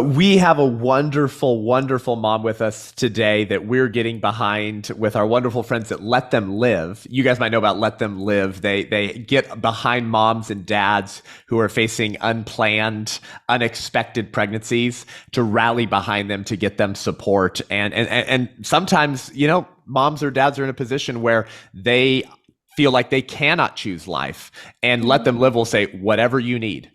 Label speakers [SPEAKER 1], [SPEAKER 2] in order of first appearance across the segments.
[SPEAKER 1] We have a wonderful, wonderful mom with us today that we're getting behind with our wonderful friends at Let Them Live. You guys might know about Let Them Live. They get behind moms and dads who are facing unplanned, unexpected pregnancies to rally behind them to get them support. And sometimes, moms or dads are in a position where they feel like they cannot choose life, and Let Them Live will say whatever you need,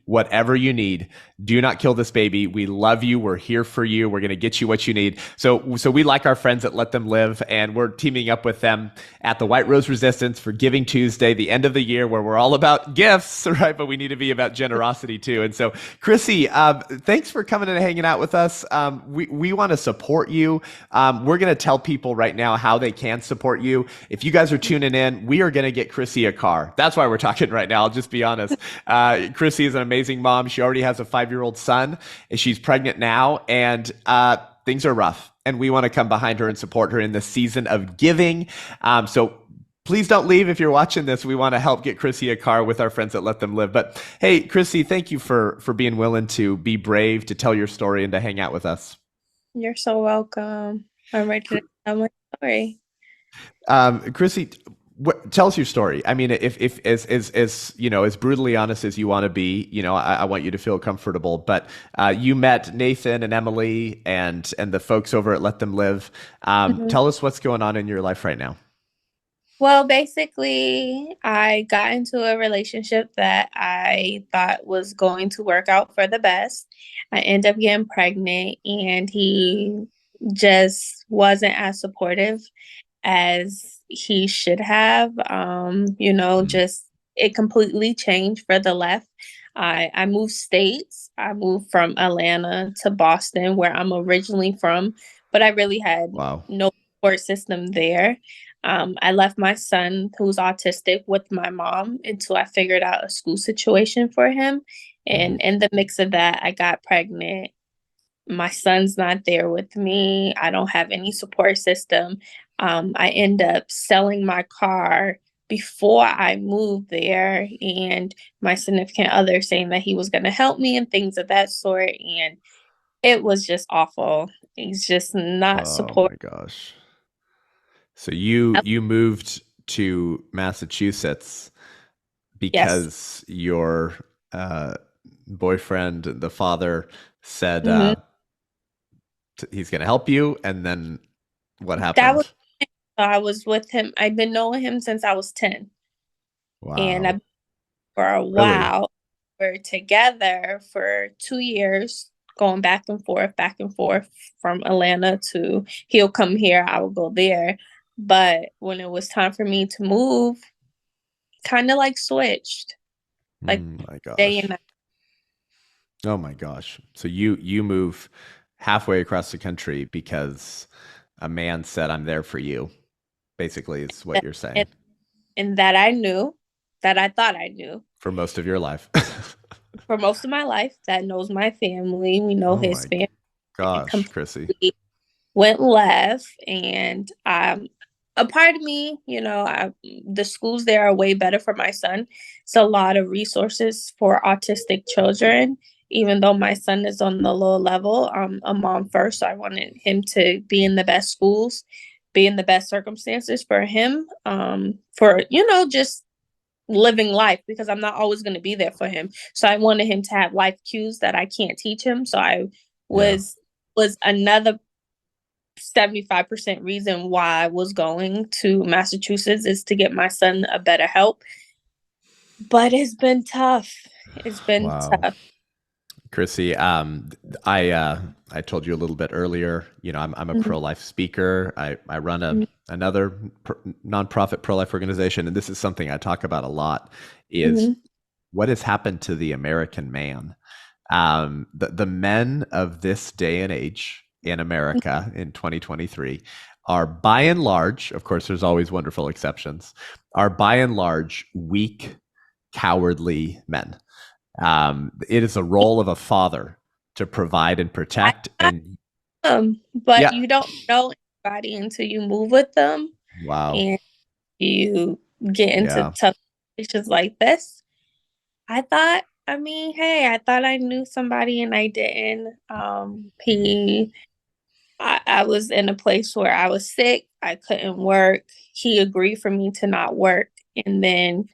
[SPEAKER 1] do not kill this baby. We love you. We're here for you. We're going to get you what you need. So we like our friends at Let Them Live, and we're teaming up with them at the White Rose Resistance for Giving Tuesday, the end of the year, where we're all about gifts, right? But we need to be about generosity too. And so, Chrissy, thanks for coming and hanging out with us. We want to support you. We're going to tell people right now how they can support you. If you guys are tuning in, we are going to get Chrissy a car. That's why we're talking right now. I'll just be honest. Chrissy is an amazing mom. She already has a 5-year-old son, and she's pregnant now, and things are rough. And we want to come behind her and support her in the season of giving. So please don't leave if you're watching this. We want to help get Chrissy a car with our friends that Let Them Live. But hey, Chrissy, thank you for being willing to be brave, to tell your story, and to hang out with us.
[SPEAKER 2] You're so welcome. I'm ready to tell my story.
[SPEAKER 1] Chrissy, tell us your story. I mean, if as as brutally honest as you want to be, I want you to feel comfortable. But you met Nathan and Emily and the folks over at Let Them Live.
[SPEAKER 2] Mhm.
[SPEAKER 1] Tell us what's going on in your life right now.
[SPEAKER 2] Well, basically, I got into a relationship that I thought was going to work out for the best. I ended up getting pregnant, and he just wasn't as supportive as he should have.
[SPEAKER 1] Mm.
[SPEAKER 2] Just it completely changed for the left. I moved states. I moved from Atlanta to Boston, where I'm originally from, but I really had
[SPEAKER 1] Wow.
[SPEAKER 2] no support system there. I left my son, who's autistic, with my mom until I figured out a school situation for him.
[SPEAKER 1] Mhm.
[SPEAKER 2] And in the mix of that, I got pregnant. My son's not there with me. I don't have any support system. I end up selling my car before I moved there, and my significant other saying that he was going to help me and things of that sort. And it was just awful. He's just not
[SPEAKER 1] Oh
[SPEAKER 2] supportive.
[SPEAKER 1] my gosh. So you moved to Massachusetts
[SPEAKER 2] Yes.
[SPEAKER 1] because your uh, boyfriend, the father, said
[SPEAKER 2] hmm
[SPEAKER 1] he's going to help you, and then what
[SPEAKER 2] That
[SPEAKER 1] happened?
[SPEAKER 2] was, I was with him. I've been knowing him since I was 10. And
[SPEAKER 1] Wow.
[SPEAKER 2] I've for a
[SPEAKER 1] Really?
[SPEAKER 2] while. We're together for 2 years, going back and forth from Atlanta to he'll come here, I will go there. But when it was time for me to move, kind of like switched, like
[SPEAKER 1] My
[SPEAKER 2] day and
[SPEAKER 1] gosh.
[SPEAKER 2] night.
[SPEAKER 1] Oh my gosh. So you move halfway across the country because a man said I'm there for you, basically is what you're saying
[SPEAKER 2] And, and that I knew, that I thought I knew
[SPEAKER 1] for most of your life.
[SPEAKER 2] for most of my life, that knows my family. We know
[SPEAKER 1] Oh
[SPEAKER 2] his
[SPEAKER 1] my
[SPEAKER 2] family. It
[SPEAKER 1] gosh, Chrissy.
[SPEAKER 2] completely went left, and a part of me, the schools there are way better for my son. It's a lot of resources for autistic children. Even though my son is on the low level, I'm a mom first, so I wanted him to be in the best schools, be in the best circumstances for him, for just living life, because I'm not always going to be there for him. So I wanted him to have life cues that I can't teach him. So I
[SPEAKER 1] Yeah.
[SPEAKER 2] was another 75% reason why I was going to Massachusetts is to get my son a better help. But it's been tough. It's been
[SPEAKER 1] Wow.
[SPEAKER 2] tough.
[SPEAKER 1] Chrissy, I told you a little bit earlier, I'm a
[SPEAKER 2] Mhm,
[SPEAKER 1] pro-life speaker. I run
[SPEAKER 2] mhm,
[SPEAKER 1] another nonprofit pro-life organization, and this is something I talk about a lot is
[SPEAKER 2] mhm.
[SPEAKER 1] what has happened to the American man. The men of this day and age in America in 2023 are by and large, of course, there's always wonderful exceptions, are by and large weak, cowardly men. It is a role of a father to provide and
[SPEAKER 2] I
[SPEAKER 1] protect.
[SPEAKER 2] got
[SPEAKER 1] And
[SPEAKER 2] them, but
[SPEAKER 1] yeah,
[SPEAKER 2] you don't know anybody until you move with them
[SPEAKER 1] wow.
[SPEAKER 2] and you get into
[SPEAKER 1] Yeah.
[SPEAKER 2] tough situations like this. I thought I mean, hey, I thought I knew somebody and I didn't.
[SPEAKER 1] Mm,
[SPEAKER 2] I was in a place where I was sick. I couldn't work. He agreed for me to not work. And then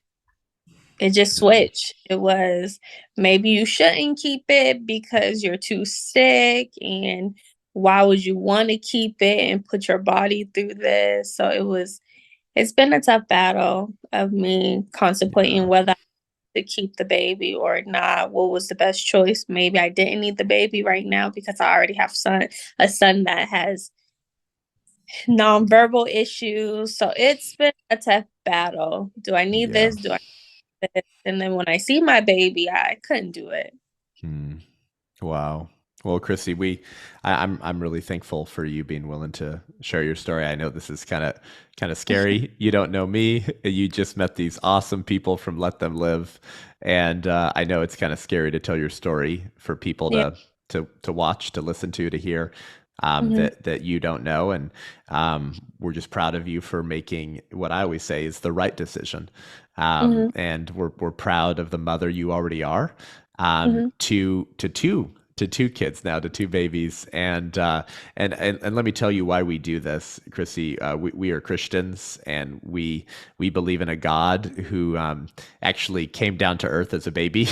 [SPEAKER 2] it just
[SPEAKER 1] mm,
[SPEAKER 2] switched. It was maybe you shouldn't keep it because you're too sick. And why would you want to keep it and put your body through this? So it's been a tough battle of me contemplating
[SPEAKER 1] yeah.
[SPEAKER 2] whether to keep the baby or not. What was the best choice? Maybe I didn't need the baby right now because I already have a son that has nonverbal issues. So it's been a tough battle. Do I need
[SPEAKER 1] Yeah.
[SPEAKER 2] this? Do I need this? And then when I see my baby, I couldn't do it.
[SPEAKER 1] Hmm. Wow. Well, Chrissy, I'm really thankful for you being willing to share your story. I know this is kind of scary. You don't know me. You just met these awesome people from Let Them Live, and I know it's kind of scary to tell your story for people
[SPEAKER 2] Yeah.
[SPEAKER 1] to watch, to listen to hear.
[SPEAKER 2] Hmm.
[SPEAKER 1] That you don't know, and we're just proud of you for making what I always say is the right decision,
[SPEAKER 2] Hmm.
[SPEAKER 1] and we're proud of the mother you already are,
[SPEAKER 2] Hmm.
[SPEAKER 1] to two kids now, to two babies, and let me tell you why we do this, Chrissy. We are Christians, and we believe in a God who actually came down to earth as a baby,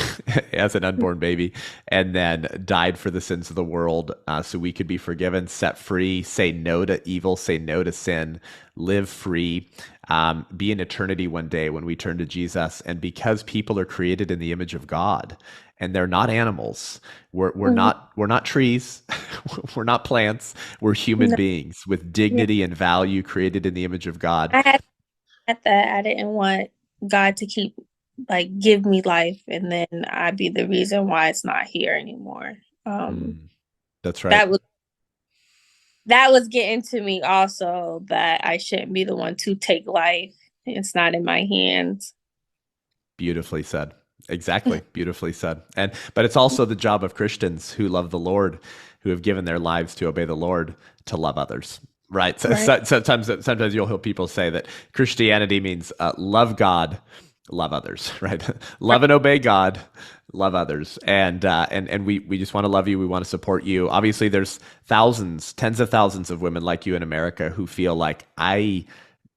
[SPEAKER 1] as an unborn baby, and then died for the sins of the world, so we could be forgiven, set free, say no to evil, say no to sin, live free, be in eternity one day when we turn to Jesus. And because people are created in the image of God, and they're not animals.
[SPEAKER 2] Hmm.
[SPEAKER 1] We're not trees. We're not plants. We're human
[SPEAKER 2] No,
[SPEAKER 1] beings with
[SPEAKER 2] yeah.
[SPEAKER 1] dignity and value, created in the image of God.
[SPEAKER 2] I had that. I didn't want God to keep give me life and then I'd be the reason why it's not here anymore. Um,
[SPEAKER 1] Mm, that's right.
[SPEAKER 2] that was that was getting to me also that I shouldn't be the one to take life. It's not in my hands.
[SPEAKER 1] Beautifully said. Exactly. Beautifully said. And but it's also the job of Christians who love the Lord, who have given their lives to obey the Lord, to love others. Right.
[SPEAKER 2] Right.
[SPEAKER 1] Sometimes you'll hear people say that Christianity means love God, love others. Right.
[SPEAKER 2] Right.
[SPEAKER 1] Love and obey God, love others. And we just want to love you. We want to support you. Obviously, there's thousands, tens of thousands of women like you in America who feel like I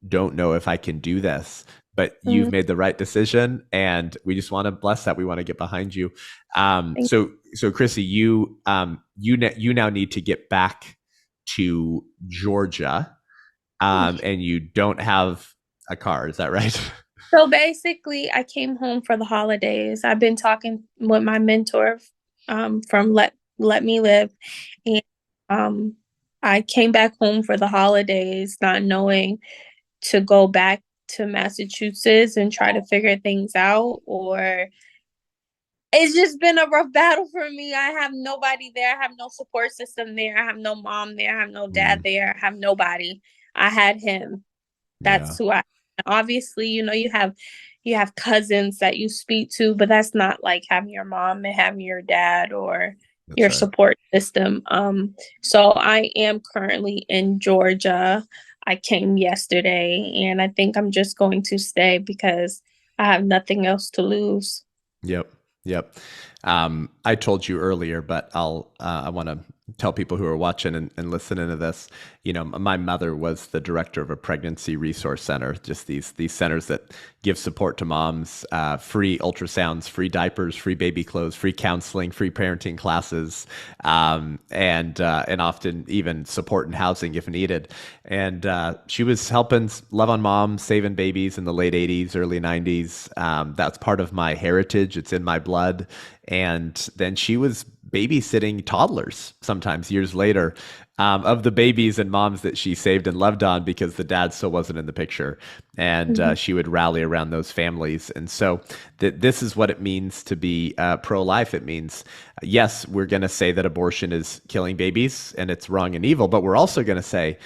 [SPEAKER 1] don't know if I can do this, but you've
[SPEAKER 2] Mhm.
[SPEAKER 1] made the right decision, and we just want to bless that. We want to get behind you.
[SPEAKER 2] Thank
[SPEAKER 1] So Chrissy, you now need to get back to Georgia,
[SPEAKER 2] you.
[SPEAKER 1] and you don't have a car. Is that right?
[SPEAKER 2] So basically, I came home for the holidays. I've been talking with my mentor from Let Me Live, and um, I came back home for the holidays, not knowing to go back to Massachusetts and try to figure things out, or it's just been a rough battle for me. I have nobody there. I have no support system there. I have no mom there. I have no dad
[SPEAKER 1] Mm,
[SPEAKER 2] there. I have nobody. I had him.
[SPEAKER 1] yeah,
[SPEAKER 2] That's who I obviously, you have cousins that you speak to, but that's not like having your mom and having your dad or
[SPEAKER 1] that's
[SPEAKER 2] your
[SPEAKER 1] right.
[SPEAKER 2] support system. So I am currently in Georgia. I came yesterday and I think I'm just going to stay because I have nothing else to lose.
[SPEAKER 1] Yep. Yep. I told you earlier, but I want to tell people who are watching and listening to this. You know, my mother was the director of a pregnancy resource center, just these centers that give support to moms, free ultrasounds, free diapers, free baby clothes, free counseling, free parenting classes, and often even support and housing if needed. And she was helping Love on Mom, saving babies in the late '80s, early '90s. That's part of my heritage. It's in my blood. And then she was babysitting toddlers sometimes years later, of the babies and moms that she saved and loved on because the dad still wasn't in the picture. And
[SPEAKER 2] Mhm.
[SPEAKER 1] she would rally around those families. And so this is what it means to be pro-life. It means, yes, we're going to say that abortion is killing babies and it's wrong and evil, but we're also going to say,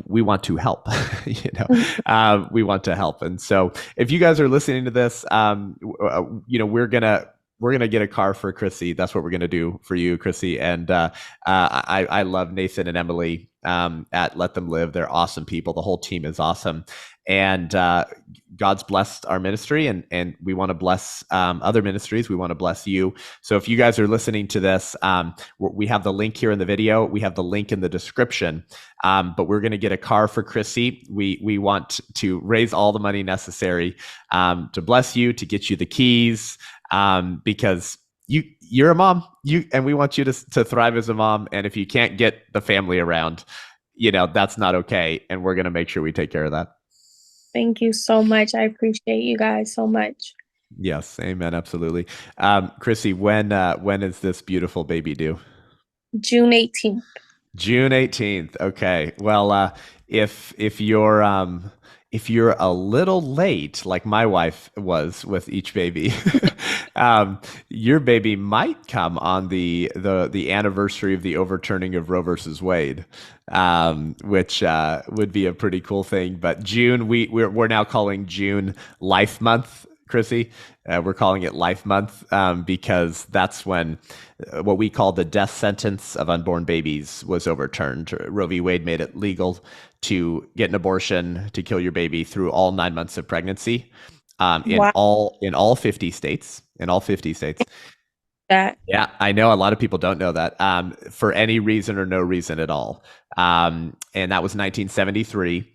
[SPEAKER 1] we want to help. We want to help. And so if you guys are listening to this, we're gonna get a car for Chrissy. That's what we're gonna do for you, Chrissy. And I love Nathan and Emily. at Let Them Live. They're awesome people. The whole team is awesome. And God's blessed our ministry, and we want to bless other ministries. We want to bless you. So if you guys are listening to this, we have the link here in the video. We have the link in the description. But we're going to get a car for Chrissy. We want to raise all the money necessary to bless you, to get you the keys, because you're a mom, and we want you to thrive as a mom. And if you can't get the family around, that's not okay. And we're going to make sure we take care of that.
[SPEAKER 2] Thank you so much. I appreciate you guys so much.
[SPEAKER 1] Yes, amen, absolutely. Chrissy, when is this beautiful baby due?
[SPEAKER 2] June 18th.
[SPEAKER 1] June 18th. Okay. Well, if you're a little late, like my wife was with each baby, your baby might come on the anniversary of the overturning of Roe versus Wade, which would be a pretty cool thing. But June, we're now calling June Life Month, Chrissy. We're calling it Life Month because that's when what we call the death sentence of unborn babies was overturned. Roe v. Wade made it legal to get an abortion, to kill your baby through all 9 months of pregnancy,
[SPEAKER 2] Wow.
[SPEAKER 1] in all 50 states. In all 50 states.
[SPEAKER 2] That.
[SPEAKER 1] Yeah, I know a lot of people don't know that, for any reason or no reason at all. And that was 1973.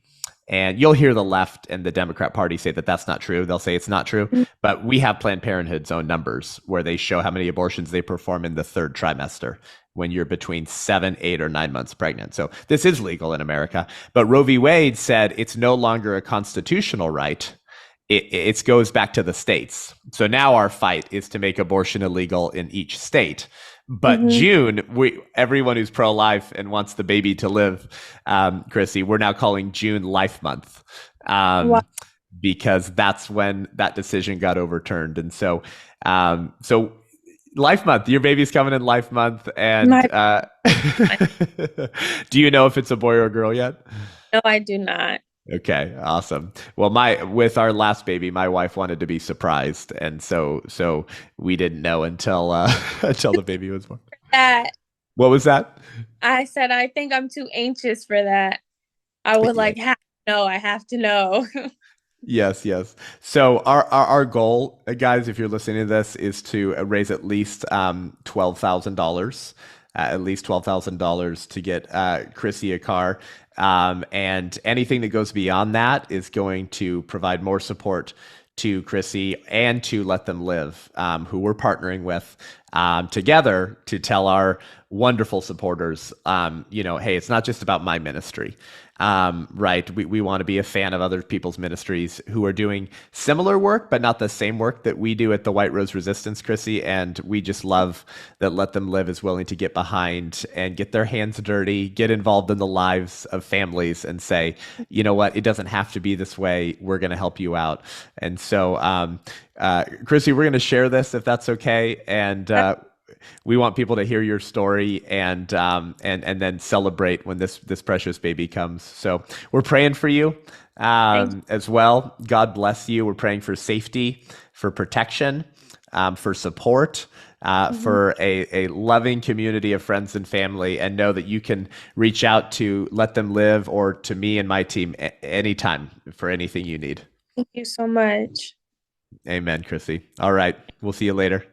[SPEAKER 1] And you'll hear the left and the Democrat Party say that that's not true. They'll say it's not true. But we have Planned Parenthood's own numbers where they show how many abortions they perform in the third trimester when you're between 7, 8, or 9 months pregnant. So this is legal in America. But Roe v. Wade said it's no longer a constitutional right. It goes back to the states. So now our fight is to make abortion illegal in each state. But June, everyone who's pro-life and wants the baby to live, Chrissy, we're now calling June Life Month,
[SPEAKER 2] Wow.
[SPEAKER 1] because that's when that decision got overturned. And so Life Month, your baby's coming in Life Month, and
[SPEAKER 2] My,
[SPEAKER 1] do you know if it's a boy or a girl yet?
[SPEAKER 2] no, I do not.
[SPEAKER 1] Okay, awesome. Well, with our last baby, my wife wanted to be surprised, and so we didn't know until until the baby was born.
[SPEAKER 2] That
[SPEAKER 1] What was that?
[SPEAKER 2] I said I think I'm too anxious for that. I was like, have to know. I have to know.
[SPEAKER 1] Yes, yes. So our goal, guys, if you're listening to this, is to raise at least $12,000, to get Chrissy a car. And anything that goes beyond that is going to provide more support to Chrissy and to Let Them Live, who we're partnering with together to tell our wonderful supporters, hey, it's not just about my ministry. Right. We want to be a fan of other people's ministries who are doing similar work, but not the same work that we do at the White Rose Resistance, Chrissy. And we just love that Let Them Live is willing to get behind and get their hands dirty, get involved in the lives of families and say, you know what, it doesn't have to be this way. We're going to help you out. And so, Chrissy, we're going to share this if that's okay. And, we want people to hear your story and then celebrate when this precious baby comes. So we're praying for you as well. God bless you. We're praying for safety, for protection, for support, for a loving community of friends and family, and know that you can reach out to Let Them Live or to me and my team anytime for anything you need.
[SPEAKER 2] Thank you so much.
[SPEAKER 1] Amen, Chrissy. All right. We'll see you later.